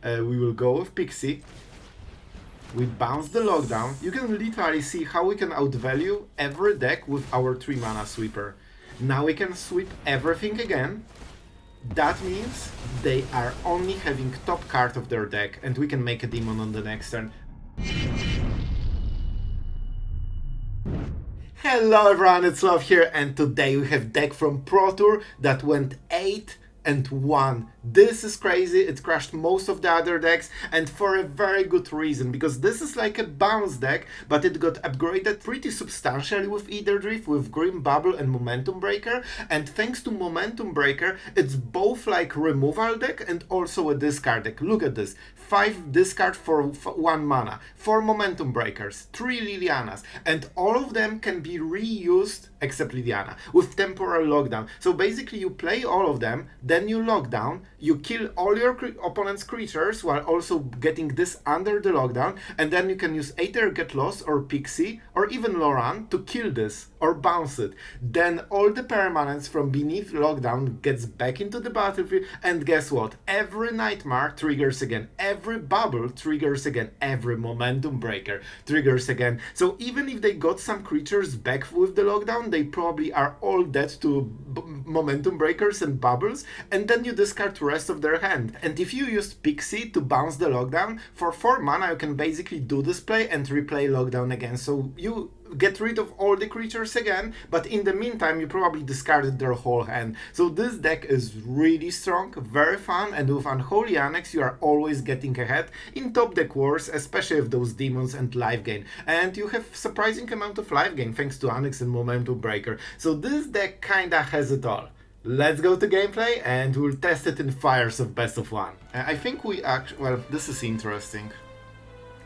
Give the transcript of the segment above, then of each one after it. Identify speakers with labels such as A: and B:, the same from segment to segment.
A: We will go with Pixie. We bounce the lockdown. You can literally see how we can outvalue every deck with our 3 mana sweeper. Now we can sweep everything again. That means they are only having top card of their deck, and we can make a demon on the next turn. Hello everyone, it's Sloth here, and today we have deck from Pro Tour that went 8-1. This is crazy. It crushed most of the other decks, and for a very good reason, because this is like a bounce deck, but it got upgraded pretty substantially with Aetherdrift, with Grim Bauble and Momentum Breaker, and thanks to Momentum Breaker, it's both like removal deck and also a discard deck. Look at this. 5 discard for 1 mana, 4 Momentum Breakers, 3 Lilianas, and all of them can be reused, except Liliana, with Temporal Lockdown. So basically you play all of them, then you lock down, you kill all your opponent's creatures while also getting this under the lockdown, and then you can use Aether Get Lost or Pixie or even Loran to kill this or bounce it. Then all the permanents from beneath lockdown gets back into the battlefield, and guess what? Every Nightmare triggers again, every bubble triggers again, every Momentum Breaker triggers again. So even if they got some creatures back with the lockdown, they probably are all dead to Momentum Breakers and bubbles, and then you discard the rest of their hand. And if you used Pixie to bounce the lockdown, for 4 mana you can basically do this play and replay lockdown again. So you get rid of all the creatures again, but in the meantime you probably discarded their whole hand. So this deck is really strong, very fun, and with Unholy Annex you are always getting ahead in top deck wars, especially with those demons and life gain. And you have surprising amount of life gain thanks to Annex and Momentum Breaker. So this deck kinda has it all. Let's go to gameplay and we'll test it in fires of best of 1. I think we actually, well, this is interesting.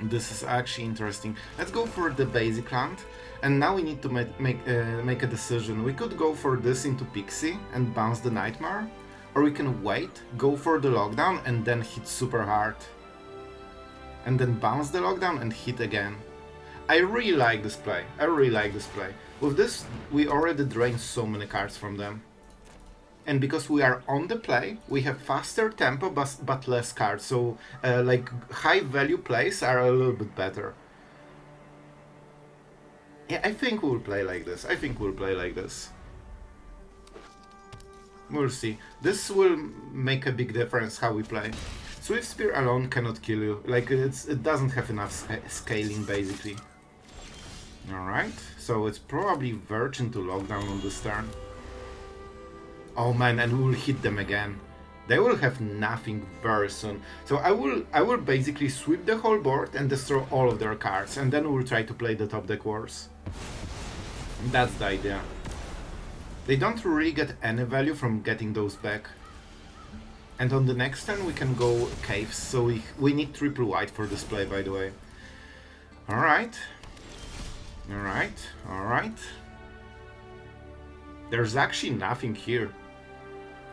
A: This is actually interesting. Let's go for the basic land, and now we need to make a decision. We could go for this into Pixie and bounce the Nightmare, or we can wait, go for the lockdown and then hit super hard, and then bounce the lockdown and hit again. I really like this play. I really like this play. With this, we already drained so many cards from them. And because we are on the play, we have faster tempo but less cards, so like high value plays are a little bit better. Yeah, I think we'll play like this. I think we'll play like this. We'll see. This will make a big difference how we play. Swift Spear alone cannot kill you. Like it doesn't have enough scaling basically. Alright, so it's probably Verge into lockdown on this turn. Oh man, and we will hit them again. They will have nothing very soon. So I will basically sweep the whole board and destroy all of their cards, and then we'll try to play the top deck wars. That's the idea. They don't really get any value from getting those back. And on the next turn we can go Caves, so we need triple white for this play, by the way. Alright. Alright, alright. There's actually nothing here.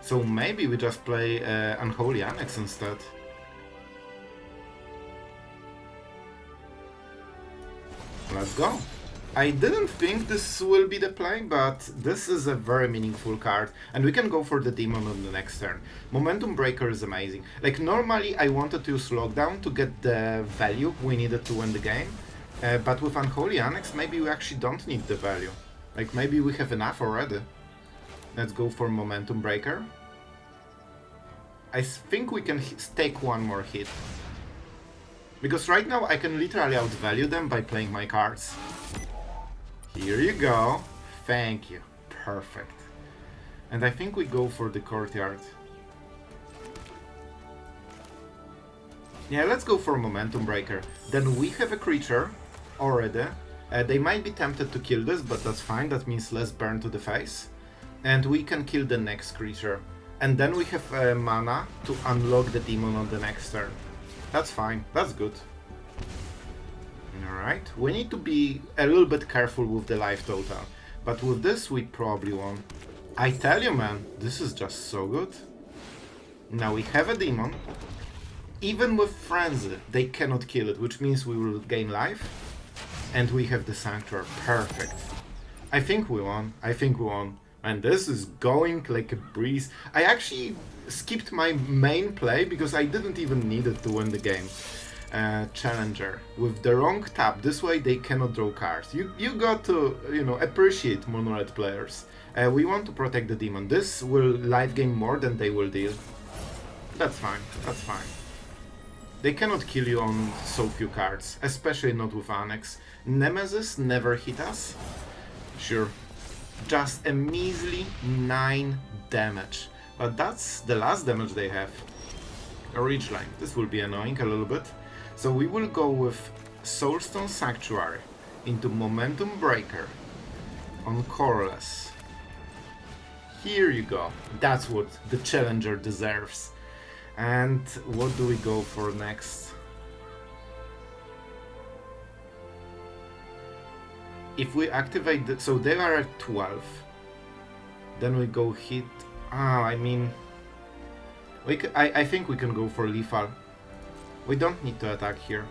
A: So maybe we just play Unholy Annex instead. Let's go. I didn't think this will be the play, but this is a very meaningful card, and we can go for the demon on the next turn. Momentum Breaker is amazing. Like normally I wanted to use Lockdown to get the value we needed to win the game, but with Unholy Annex maybe we actually don't need the value. Like maybe we have enough already. Let's go for Momentum Breaker. I think we can take one more hit. Because right now I can literally outvalue them by playing my cards. Here you go. Thank you. Perfect. And I think we go for the Courtyard. Yeah, let's go for Momentum Breaker. Then we have a creature already. They might be tempted to kill this, but that's fine. That means less burn to the face. And we can kill the next creature. And then we have mana to unlock the demon on the next turn. That's fine. That's good. Alright. We need to be a little bit careful with the life total. But with this, we probably won. I tell you, man, this is just so good. Now we have a demon. Even with Frenzy, they cannot kill it, which means we will gain life. And we have the Sanctuary. Perfect. I think we won. I think we won. And this is going like a breeze. I actually skipped my main play because I didn't even need it to win the game. Challenger with the wrong tap. This way they cannot draw cards. You got to, you know, appreciate mono-red players. We want to protect the demon. This will life gain more than they will deal. That's fine. That's fine. They cannot kill you on so few cards, especially not with Annex. Nemesis never hit us. Sure. Just a measly 9 damage. But that's the last damage they have. A ridgeline. This will be annoying a little bit. So we will go with Soulstone Sanctuary into Momentum Breaker on Coreless. Here you go. That's what the Challenger deserves. And what do we go for next? If we activate the... So they are at 12. Then we go hit... I mean... I think we can go for lethal. We don't need to attack here.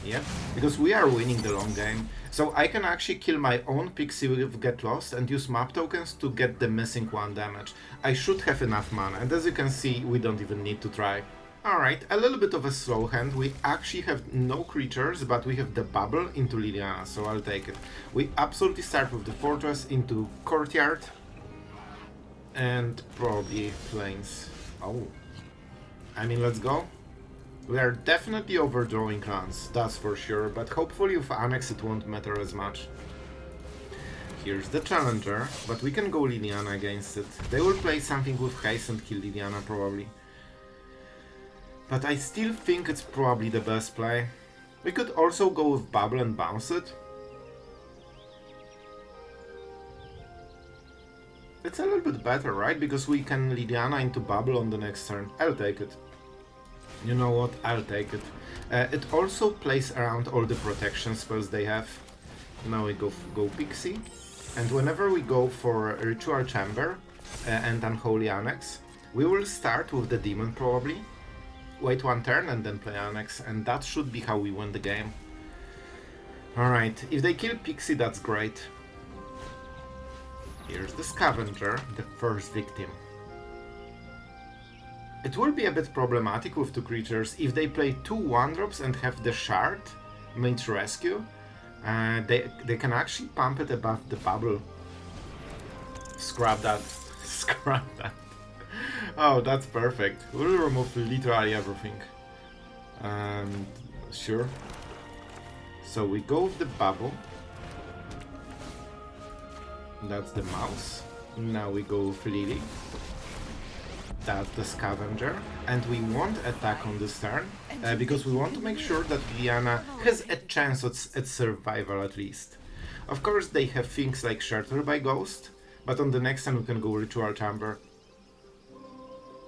A: Yeah, because we are winning the long game. So I can actually kill my own Pixie with Get Lost and use map tokens to get the missing 1 damage. I should have enough mana, and as you can see, we don't even need to try. Alright, a little bit of a slow hand. We actually have no creatures, but we have the Bauble into Liliana, so I'll take it. We absolutely start with the Fortress into Courtyard. And probably Plains. Oh. I mean, let's go. We are definitely overdrawing lands, that's for sure, but hopefully with Annex it won't matter as much. Here's the Challenger, but we can go Liliana against it. They will play something with haste and kill Liliana probably. But I still think it's probably the best play. We could also go with Bauble and bounce it. It's a little bit better, right? Because we can Liliana into Bauble on the next turn. I'll take it. You know what? I'll take it. It also plays around all the protection spells they have. Now we go Pixie. And whenever we go for Ritual Chamber and Unholy Annex, we will start with the Demon probably. Wait 1 turn and then play Annex. And that should be how we win the game. Alright, if they kill Pixie, that's great. Here's the Scavenger, the first victim. It will be a bit problematic with 2 creatures. If they play 2 1-drops and have the Shard, Mage Rescue, they can actually pump it above the Bauble. Scrap that. Scrap that. Oh, that's perfect. We'll remove literally everything. Sure. So we go with the Bauble. That's the mouse. Now we go with Lily. That's the Scavenger. And we won't attack on this turn, because we want to make sure that Liliana has a chance at survival at least. Of course they have things like Shelter by Ghost, but on the next turn we can go Ritual Chamber.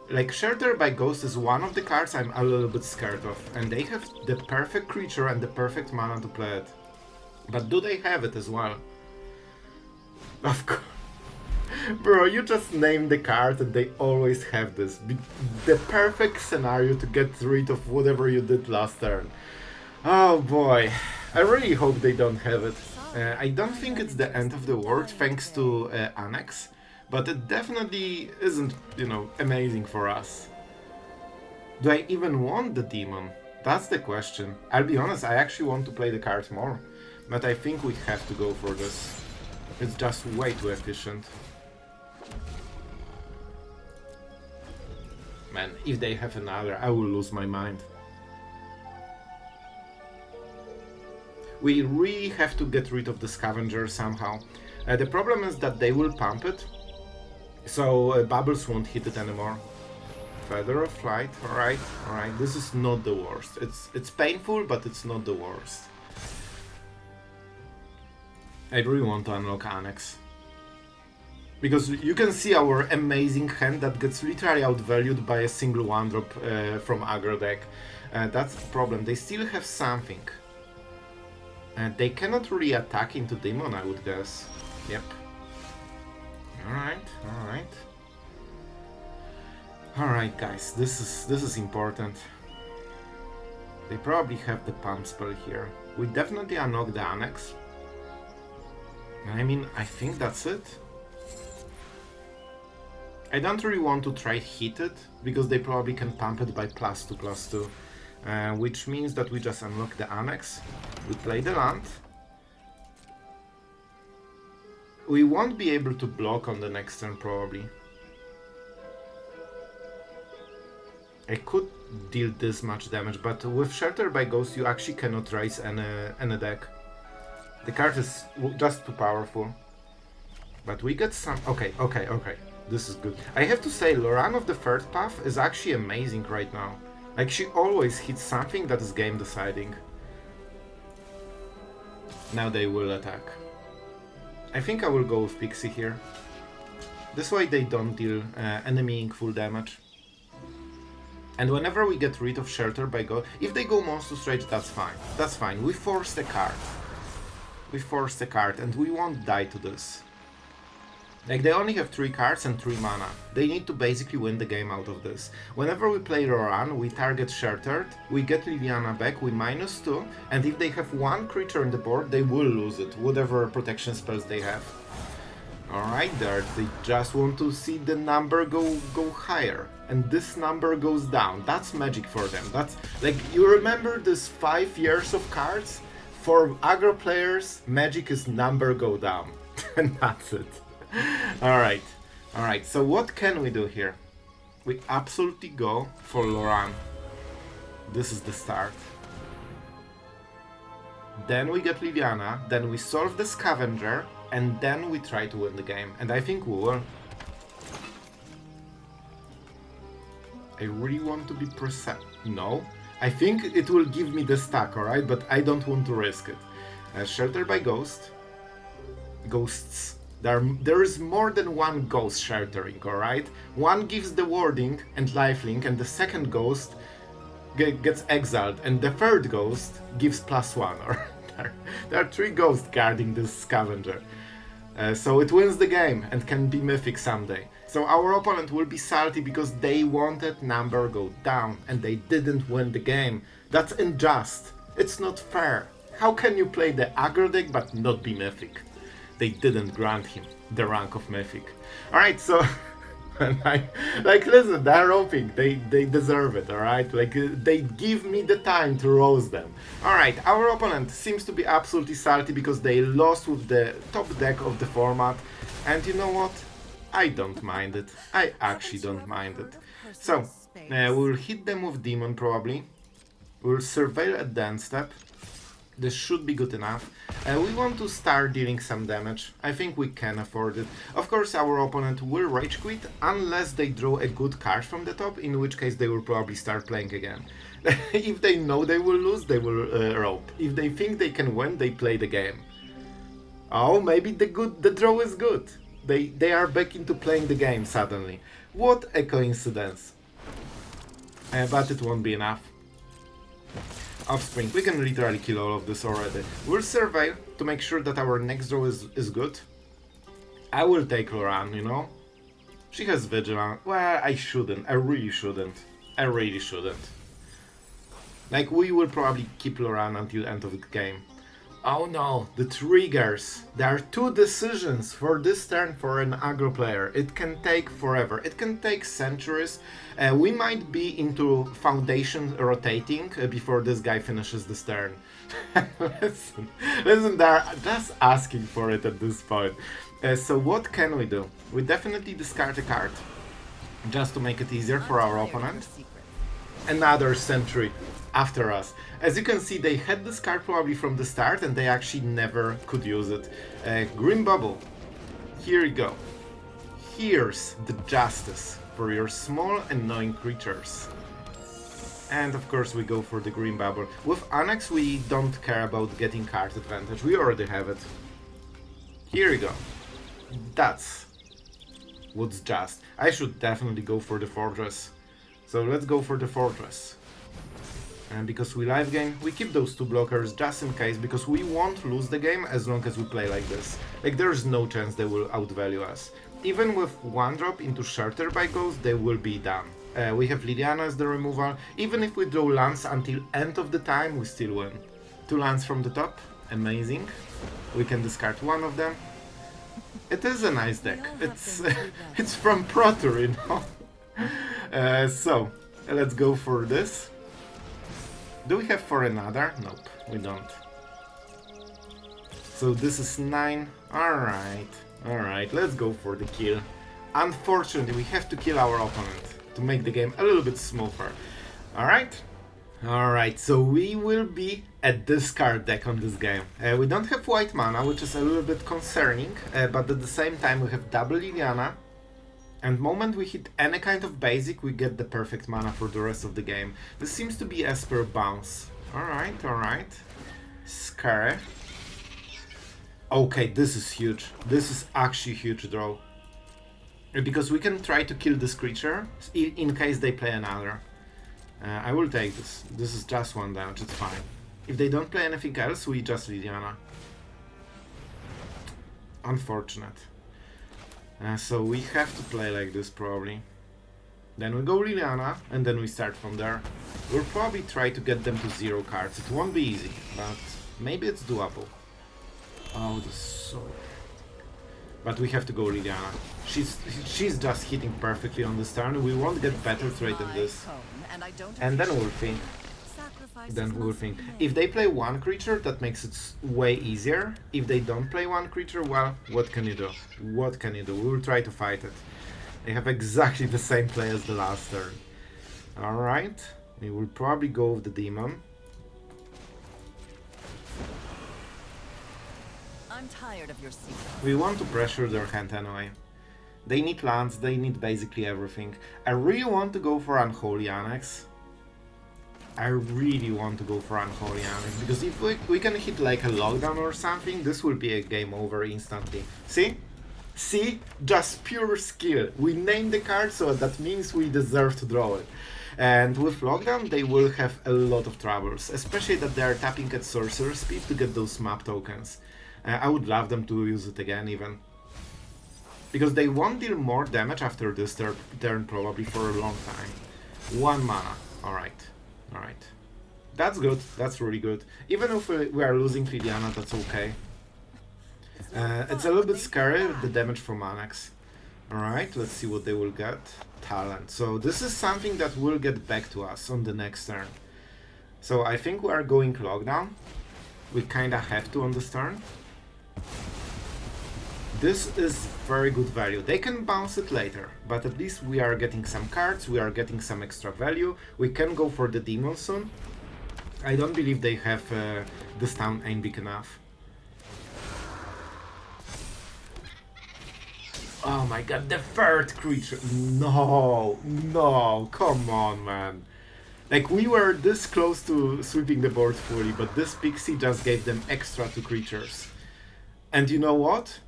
A: Like, Shelter by Ghost is one of the cards I'm a little bit scared of, and they have the perfect creature and the perfect mana to play it. But do they have it as well? Of course. Bro, you just name the card and they always have this. The perfect scenario to get rid of whatever you did last turn. Oh boy, I really hope they don't have it. I don't think it's the end of the world thanks to Annex, but it definitely isn't, you know, amazing for us. Do I even want the Demon? That's the question. I'll be honest, I actually want to play the card more, but I think we have to go for this. It's just way too efficient. Man, if they have another, I will lose my mind. We really have to get rid of the Scavenger somehow. The problem is that they will pump it, so Bubbles won't hit it anymore. Feather of Flight, alright, alright, this is not the worst. It's painful, but it's not the worst. I really want to unlock Annex. Because you can see our amazing hand that gets literally outvalued by a single 1-drop from aggro deck. That's the problem, they still have something. They cannot really attack into Demon, I would guess. Yep. Alright, alright. Alright guys, this is important. They probably have the pump spell here. We definitely unlock the Annex. I mean, I think that's it. I don't really want to try hit it, because they probably can pump it by +2/+2. Which means that we just unlock the Annex. We play the land. We won't be able to block on the next turn, probably. I could deal this much damage, but with Shelter by Ghost you actually cannot raise any deck. The card is just too powerful. But we get some... Okay. This is good. I have to say, Loran of the third path is actually amazing right now. Like, she always hits something that is game deciding. Now they will attack. I think I will go with Pixie here. This way they don't deal any meaningful damage. And whenever we get rid of Shelter by Ghost, if they go Monstrous Rage, that's fine. That's fine. We forced a card. We forced a card and we won't die to this. Like, they only have 3 cards and 3 mana. They need to basically win the game out of this. Whenever we play Loran, we target Sheltered, we get Liliana back, we -2, and if they have 1 creature on the board, they will lose it, whatever protection spells they have. Alright, there, they just want to see the number go higher, and this number goes down. That's magic for them. That's, like, you remember this 5 years of cards? For aggro players, magic is number go down, and that's it. Alright, so what can we do here? We absolutely go for Loran. This is the start. Then we get Liliana, then we solve the Scavenger, and then we try to win the game. And I think we will. I really want to be precise. No. I think it will give me the stack, alright? But I don't want to risk it. Shelter by Ghost. Ghosts. There is more than one ghost sheltering, alright? One gives the warding and lifelink, and the second ghost gets exiled, and the third ghost gives +1. Or there are 3 ghosts guarding this Scavenger. So it wins the game and can be mythic someday. So our opponent will be salty because they wanted number go down and they didn't win the game. That's unjust. It's not fair. How can you play the aggro deck but not be mythic? They didn't grant him the rank of mythic. Alright, so... like, listen, they're hoping. They deserve it, alright? Like, they give me the time to roast them. Alright, our opponent seems to be absolutely salty because they lost with the top deck of the format. And you know what? I don't mind it. I actually don't mind it. So, we'll hit them with Demon probably. We'll surveil at the end step. This should be good enough. We want to start dealing some damage. I think we can afford it. Of course, our opponent will rage quit unless they draw a good card from the top, in which case they will probably start playing again. If they know they will lose, they will rope. If they think they can win, they play the game. Oh, maybe the draw is good. They are back into playing the game suddenly. What a coincidence. But it won't be enough. Offspring, we can literally kill all of this already. We'll survive to make sure that our next draw is good. I will take Loran, you know? She has Vigilance. Well, I shouldn't. I really shouldn't. I really shouldn't. Like, we will probably keep Loran until end of the game. Oh no, the triggers. There are 2 decisions for this turn for an aggro player. It can take forever. It can take centuries. We might be into Foundation rotating before this guy finishes this turn. listen, they're just asking for it at this point. So what can we do? We definitely discard a card, just to make it easier for our opponent. Another Sentry after us. As you can see, they had this card probably from the start and they actually never could use it. Grim Bauble. Here you go. Here's the justice for your small annoying creatures. And of course we go for the Grim Bauble. With Annex we don't care about getting card advantage, we already have it. Here you go. That's what's just. I should definitely go for the Fortress. So let's go for the Fortress. And because we live game, we keep those 2 blockers just in case, because we won't lose the game as long as we play like this. Like, there's no chance they will outvalue us. Even with 1 drop into Shelter by Ghost, they will be done. We have Liliana as the removal. Even if we draw lands until end of the time, we still win. 2 lands from the top, amazing. We can discard 1 of them. It is a nice deck. It's it's from Pro Tour, you know. So let's go for this. Do we have for another? Nope, we don't. So this is 9. Alright, let's go for the kill. Unfortunately, we have to kill our opponent to make the game a little bit smoother. Alright, so we will be at this card deck on this game. We don't have white mana, which is a little bit concerning, but at the same time we have double Liliana, and moment we hit any kind of basic, we get the perfect mana for the rest of the game. This seems to be Esper bounce. Alright. Scary. Okay, this is huge. This is actually huge draw. Because we can try to kill this creature in case they play another. I will take this. This is just 1 damage, it's fine. If they don't play anything else, we just Liliana. Unfortunate. So we have to play like this probably. Then we go Liliana, and then we start from there. We'll probably try to get them to 0 cards. It won't be easy, but maybe it's doable. Oh, this is so... But we have to go Liliana. She's just hitting perfectly on this turn. We won't get better trade than this. And then we'll think. If they play 1 creature, that makes it way easier. If they don't play 1 creature, well, what can you do? What can you do? We will try to fight it. They have exactly the same play as the last turn. Alright, we will probably go with the demon.
B: I'm tired of your secret.
A: We want to pressure their hand anyway. They need lands, they need basically everything. I really want to go for Unholy Annex. Unholy Annex, because if we can hit like a lockdown or something, this will be a game over instantly. See? See? Just pure skill. We named the card, so that means we deserve to draw it. And with lockdown, they will have a lot of troubles, especially that they are tapping at sorcerer speed to get those map tokens. I would love them to use it again even. Because they won't deal more damage after this turn probably for a long time. 1 mana. Alright. That's good. That's really good. Even if we are losing Liliana, that's okay. It's a little bit scary, the damage from Annex. Alright, let's see what they will get. Talent. So this is something that will get back to us on the next turn. So I think we are going lockdown. We kinda have to on this turn. This is very good value. They can bounce it later, but at least we are getting some cards, we are getting some extra value. We can go for the demon soon. I don't believe they have this town ain't big enough. Oh my god, the 3rd creature! No, come on, man. Like, we were this close to sweeping the board fully, but this Pixie just gave them extra 2 creatures. And you know what?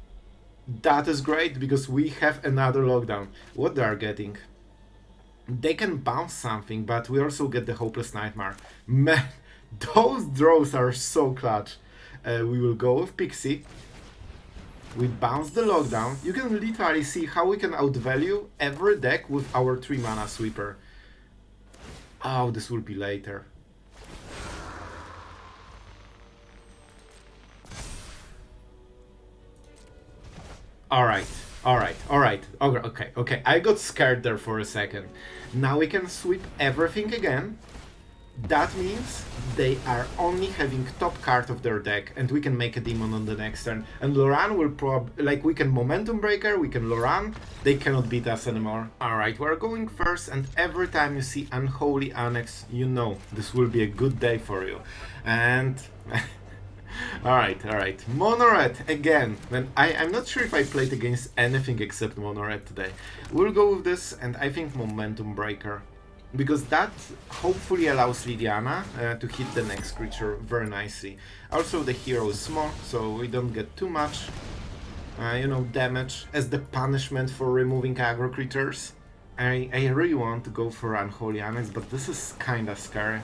A: That is great, because we have another lockdown. What they are getting? They can bounce something, but we also get the Hopeless Nightmare. Man, those draws are so clutch. We will go with Pixie. We bounce the lockdown. You can literally see how we can outvalue every deck with our 3 mana sweeper. Oh, this will be later. Alright. Okay. I got scared there for a second. Now we can sweep everything again. That means they are only having top card of their deck, and we can make a demon on the next turn. And Loran will like, we can Momentum Breaker, we can Loran, they cannot beat us anymore. Alright, we're going first, and every time you see Unholy Annex, you know this will be a good day for you. And... Alright. Mono Red again. I'm not sure if I played against anything except Mono Red today. We'll go with this, and I think Momentum Breaker. Because that hopefully allows Liliana to hit the next creature very nicely. Also the hero is small, so we don't get too much, damage as the punishment for removing aggro creatures. I really want to go for Unholy Annex, but this is kinda scary.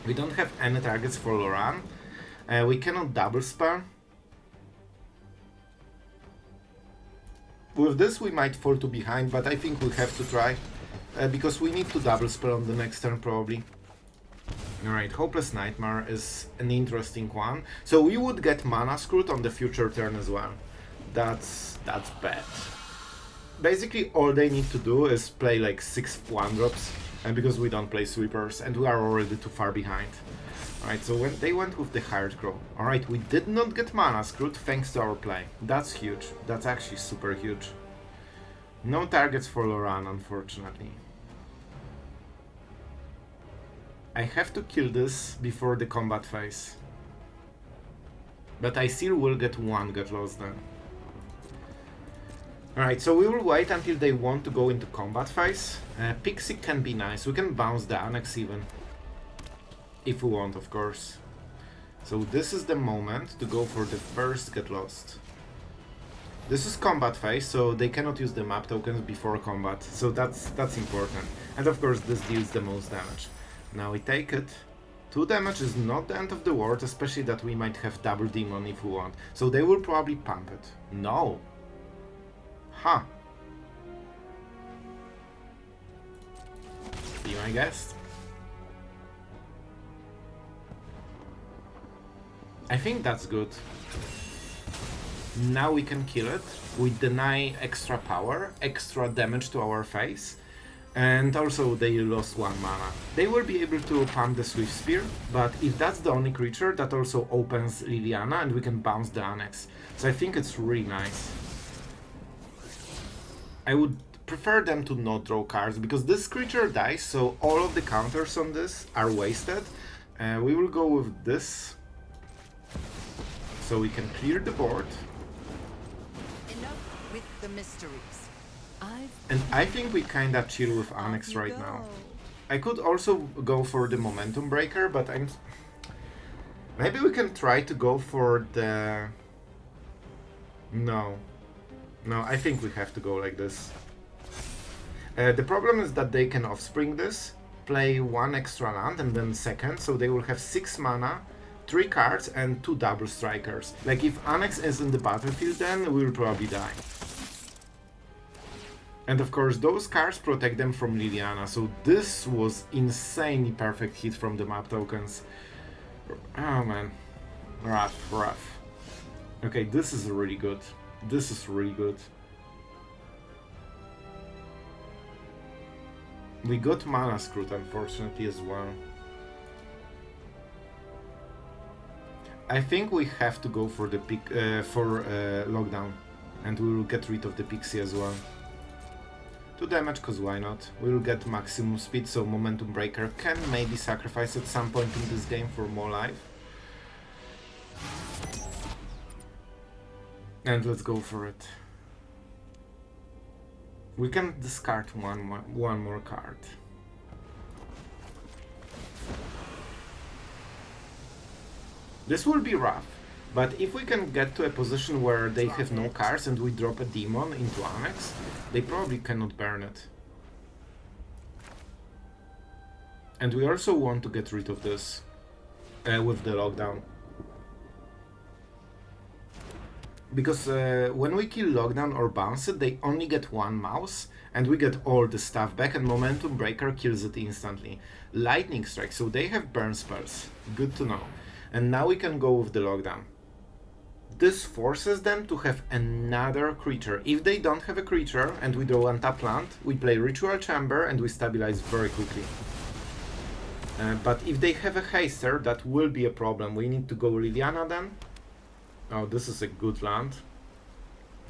A: We don't have any targets for Loran. We cannot double spell. With this we might fall to behind, but I think we have to try. Because we need to double spell on the next turn probably. Alright, Hopeless Nightmare is an interesting one. So we would get mana screwed on the future turn as well. That's bad. Basically, all they need to do is play like 6 1-drops, and because we don't play sweepers, and we are already too far behind. Alright, so when they went with the Hired Crow. Alright, we did not get mana screwed thanks to our play. That's huge. That's actually super huge. No targets for Loran, unfortunately. I have to kill this before the combat phase. But I still will get one Get Lost then. Alright, so we will wait until they want to go into combat phase. Pixie can be nice. We can bounce the Annex even. If we want, of course. So this is the moment to go for the first Get Lost. This is combat phase, so they cannot use the map tokens before combat. So that's important. And of course this deals the most damage. Now we take it. 2 damage is not the end of the world, especially that we might have double demon if we want. So they will probably pump it. No. Huh. Be my guest. I think that's good. Now we can kill it. We deny extra power, extra damage to our face. And also they lost 1 mana. They will be able to pump the Swift Spear, but if that's the only creature, that also opens Liliana and we can bounce the Annex. So I think it's really nice. I would prefer them to not draw cards, because this creature dies, so all of the counters on this are wasted. We will go with this, so we can clear the board.
B: Enough with the mysteries.
A: And I think we kinda chill with Annex right now. I could also go for the Momentum Breaker, but maybe we can try to go for the... No, I think we have to go like this. The problem is that they can Offspring this, play 1 extra land and then second, so they will have 6 mana, 3 cards and 2 double strikers. Like if Annex is in the battlefield, then we will probably die. And of course those cards protect them from Liliana, so this was insanely perfect hit from the map tokens. Oh man, rough. Okay, this is really good. This is really good. We got mana screwed unfortunately as well. I think we have to go for the lockdown, and we will get rid of the Pixie as well. 2 damage, cause why not? We will get maximum speed, so Momentum Breaker can maybe sacrifice at some point in this game for more life. And let's go for it. We can discard one more card. This will be rough, but if we can get to a position where they have no cards and we drop a demon into Annex, they probably cannot burn it. And we also want to get rid of this with the lockdown. Because when we kill lockdown or bounce it, they only get 1 mouse, and we get all the stuff back, and Momentum Breaker kills it instantly. Lightning Strike, so they have burn spells. Good to know. And now we can go with the lockdown. This forces them to have another creature. If they don't have a creature and we draw untap land, we play Ritual Chamber and we stabilize very quickly. But if they have a haster, that will be a problem. We need to go Liliana then. Oh, this is a good land.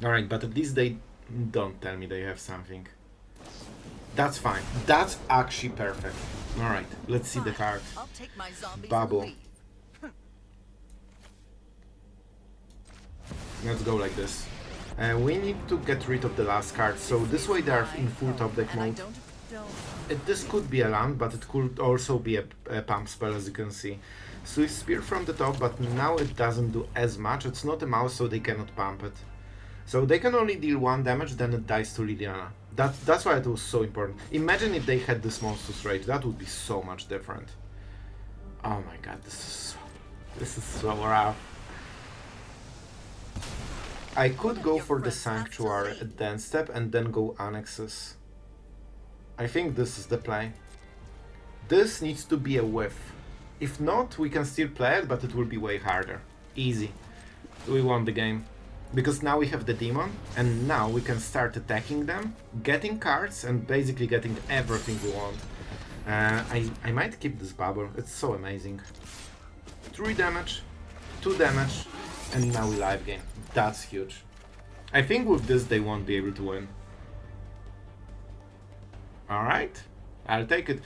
A: Alright, but at least they don't tell me they have something. That's fine. That's actually perfect. Alright, let's see the card. Bauble. Let's go like this. We need to get rid of the last card, so this way they are in full top deck mode. This could be a land, but it could also be a pump spell, as you can see. Swift Spear from the top, but now it doesn't do as much. It's not a mouse, so they cannot pump it. So they can only deal 1 damage, then it dies to Liliana. That's why it was so important. Imagine if they had this Monstrous Rage, that would be so much different. Oh my god, this is so rough. I could go for the Sanctuary at the end step and then go Annexes. I think this is the play. This needs to be a whiff. If not, we can still play it, but it will be way harder. Easy. We won the game. because now we have the demon, and now we can start attacking them, getting cards, and basically getting everything we want. I might keep this bubble, it's so amazing. 3 damage, 2 damage, and now we live game. That's huge. I think with this they won't be able to win. Alright, I'll take it.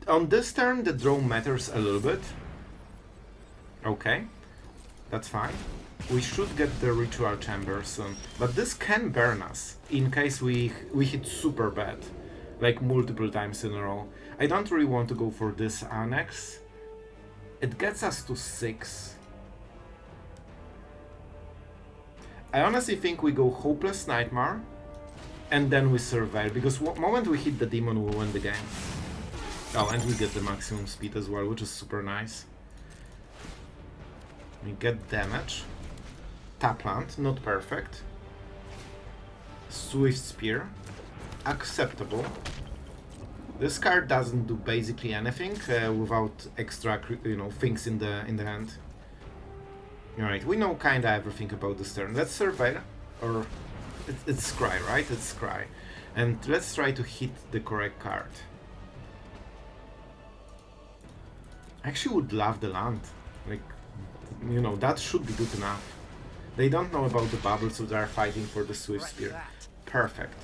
A: On this turn the draw matters a little bit. Okay, that's fine. We should get the ritual chamber soon, but this can burn us in case we hit super bad, like multiple times in a row. I don't really want to go for this Annex. It gets us to 6. I honestly think we go Hopeless Nightmare and then we survive, because the moment we hit the demon we win the game. Oh, and we get the maximum speed as well, which is super nice. We get damage. Tapland, not perfect. Swift Spear, acceptable. This card doesn't do basically anything without extra, things in the hand. Alright, we know kinda everything about this turn. Let's survive, or it's Scry, right? It's Scry, and let's try to hit the correct card. I actually would love the land, like, that should be good enough. They don't know about the bubble, so they are fighting for the Swift Spear. Perfect.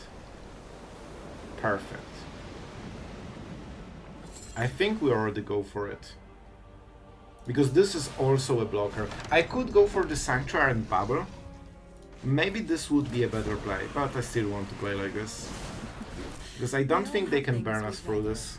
A: Perfect. I think we already go for it. Because this is also a blocker. I could go for the Sanctuary and Bubble. Maybe this would be a better play, but I still want to play like this. Because I don't think they can burn us through this.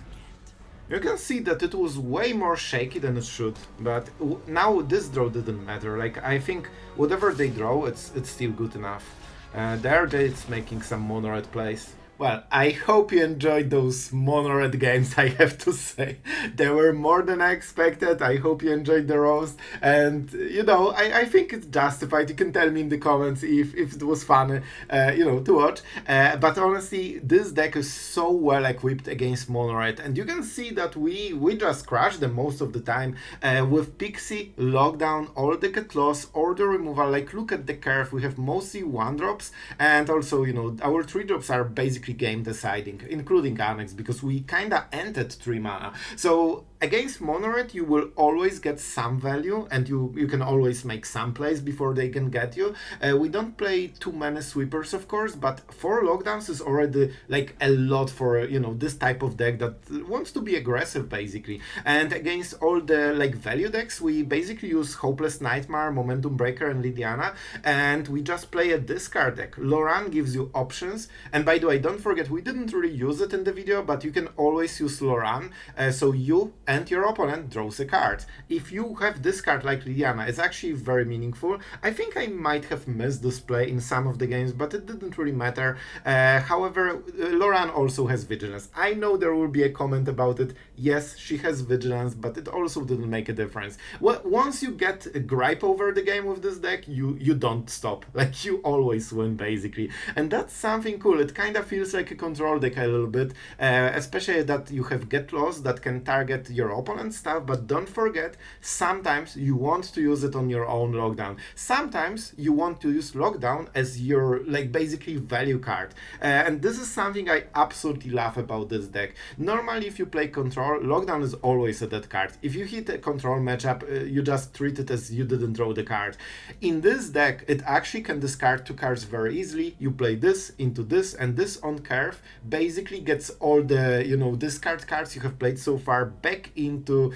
A: You can see that it was way more shaky than it should, but now this draw didn't matter. Like, I think whatever they draw, it's still good enough. There it's making some mono red plays. Well, I hope you enjoyed those mono red games, I have to say. They were more than I expected. I hope you enjoyed the roast. And, I think it's justified. You can tell me in the comments if it was fun, to watch. But honestly, this deck is so well equipped against mono red. And you can see that we just crush them most of the time. With Pixie, Lockdown, or the Get Lost, or the Removal. Like, look at the curve. We have mostly 1-drops. And also, our 3-drops are basically game deciding, including Annex, because we kinda ended 3 mana. So against mono red you will always get some value, and you can always make some plays before they can get you. We don't play too many sweepers, of course, but 4 lockdowns is already like a lot for this type of deck that wants to be aggressive basically. And against all the like value decks we basically use Hopeless Nightmare, Momentum Breaker, and Liliana, and we just play a discard deck. Loran gives you options, and by the way, don't forget we didn't really use it in the video, but you can always use Loran, so you and your opponent draws a card. If you have this card like Liliana, it's actually very meaningful. I think I might have missed this play in some of the games, but it didn't really matter. However, Loran also has Vigilance. I know there will be a comment about it. Yes, she has Vigilance, but it also didn't make a difference. Well, once you get a gripe over the game with this deck, you don't stop. Like, you always win basically. And that's something cool. It kind of feels like a control deck a little bit, especially that you have Get Lost that can target your opponent's stuff, but don't forget, sometimes you want to use it on your own lockdown. Sometimes you want to use lockdown as your like basically value card, and this is something I absolutely love about this deck. Normally if you play control, lockdown is always a dead card. If you hit a control matchup, you just treat it as you didn't draw the card. In this deck it actually can discard 2 cards very easily. You play this into this, and this on curve basically gets all the discard cards you have played so far back into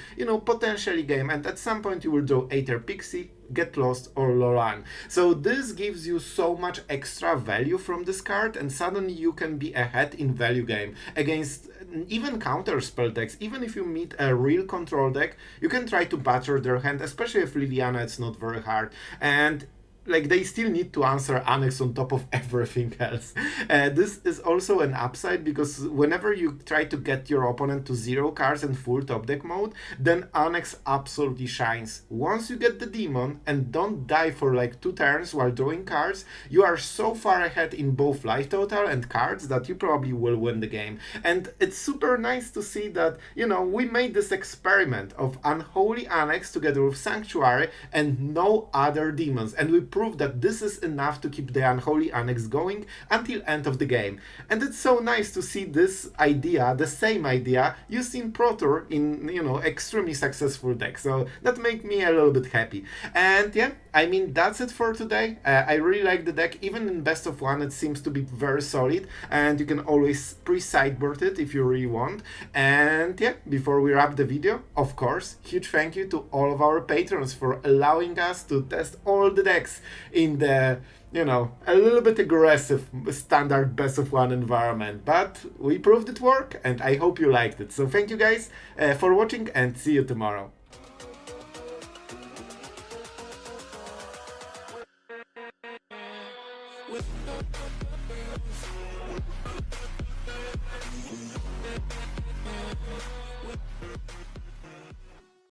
A: potentially game, and at some point you will draw Aether Pixie, Get Lost, or Loran. So this gives you so much extra value from this card, and suddenly you can be ahead in value game against even counter spell decks. Even if you meet a real control deck, you can try to batter their hand, especially if Liliana, it's not very hard. And like, they still need to answer Annex on top of everything else. This is also an upside, because whenever you try to get your opponent to 0 cards and full top deck mode, then Annex absolutely shines. Once you get the demon and don't die for like 2 turns while drawing cards, you are so far ahead in both life total and cards that you probably will win the game. And it's super nice to see that, we made this experiment of Unholy Annex together with Sanctuary and no other demons, and we prove that this is enough to keep the Unholy Annex going until end of the game. And it's so nice to see this idea, the same idea, used in Pro Tour in, you know, extremely successful deck. So that makes me a little bit happy. And yeah, I mean, that's it for today. I really like the deck. Even in best of one, it seems to be very solid, and you can always pre-sideboard it if you really want. And yeah, before we wrap the video, of course, huge thank you to all of our patrons for allowing us to test all the decks in the, you know, a little bit aggressive standard best of one environment, but we proved it work, and I hope you liked it. So thank you guys for watching, and see you tomorrow.